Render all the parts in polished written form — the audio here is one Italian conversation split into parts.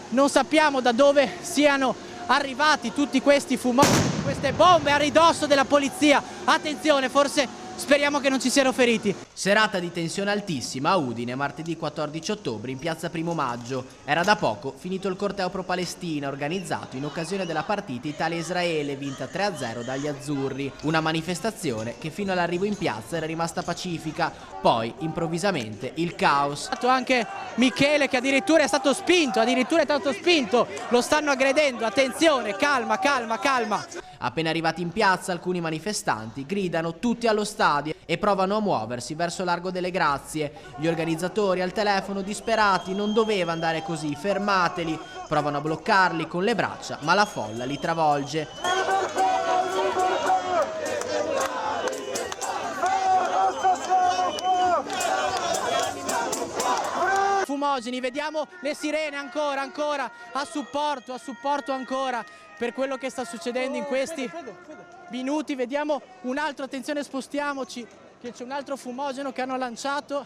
non sappiamo da dove siano arrivati tutti questi fumosi, queste bombe a ridosso della polizia. Attenzione, forse speriamo che non ci siano feriti. Serata di tensione altissima a Udine martedì 14 ottobre in piazza Primo Maggio. Era da poco finito il corteo pro-Palestina organizzato in occasione della partita Italia-Israele vinta 3-0 dagli azzurri. Una manifestazione che fino all'arrivo in piazza era rimasta pacifica, poi improvvisamente il caos. Anche Michele che addirittura è stato spinto, lo stanno aggredendo. Attenzione, calma, calma, calma. Appena arrivati in piazza alcuni manifestanti gridano tutti allo stadio e provano a muoversi verso Largo delle Grazie. Gli organizzatori al telefono disperati: non doveva andare così, fermateli. Provano a bloccarli con le braccia, ma la folla li travolge. Fumogeni, vediamo le sirene ancora, a supporto ancora per quello che sta succedendo in questi minuti. Vediamo un altro, attenzione, spostiamoci, che c'è un altro fumogeno che hanno lanciato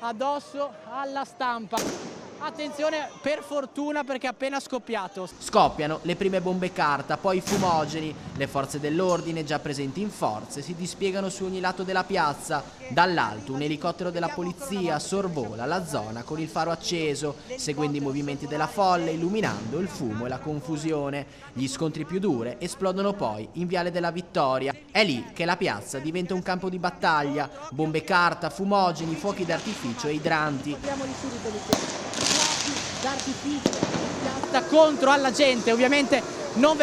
addosso alla stampa. Attenzione, per fortuna, perché è appena scoppiato. Scoppiano le prime bombe carta, poi i fumogeni. Le forze dell'ordine, già presenti in forze, si dispiegano su ogni lato della piazza. Dall'alto un elicottero della polizia sorvola la zona con il faro acceso, seguendo i movimenti della folla, illuminando il fumo e la confusione. Gli scontri più dure esplodono poi in Viale della Vittoria. È lì che la piazza diventa un campo di battaglia. Bombe carta, fumogeni, fuochi d'artificio e idranti. Da contro alla gente, ovviamente non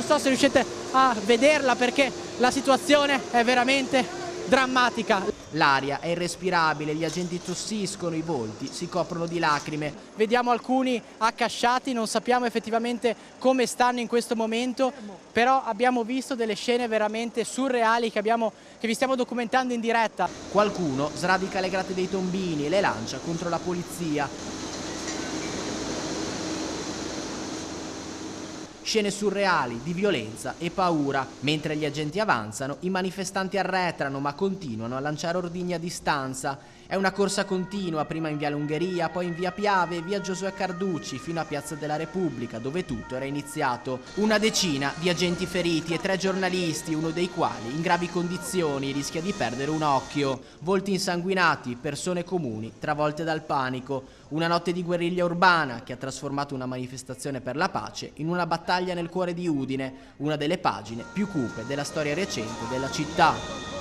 so se riuscite a vederla perché la situazione è veramente drammatica. L'aria è irrespirabile, gli agenti tossiscono, i volti si coprono di lacrime. Vediamo alcuni accasciati, non sappiamo effettivamente come stanno in questo momento, però abbiamo visto delle scene veramente surreali che vi stiamo documentando in diretta. Qualcuno sradica le grate dei tombini e le lancia contro la polizia. Scene surreali di violenza e paura. Mentre gli agenti avanzano, i manifestanti arretrano ma continuano a lanciare ordigni a distanza. È una corsa continua, prima in Viale Ungheria, poi in Via Piave e Via Giosuè Carducci, fino a Piazza della Repubblica, dove tutto era iniziato. Una decina di agenti feriti e 3 giornalisti, uno dei quali in gravi condizioni rischia di perdere un occhio. Volti insanguinati, persone comuni, travolte dal panico. Una notte di guerriglia urbana che ha trasformato una manifestazione per la pace in una battaglia nel cuore di Udine, una delle pagine più cupe della storia recente della città.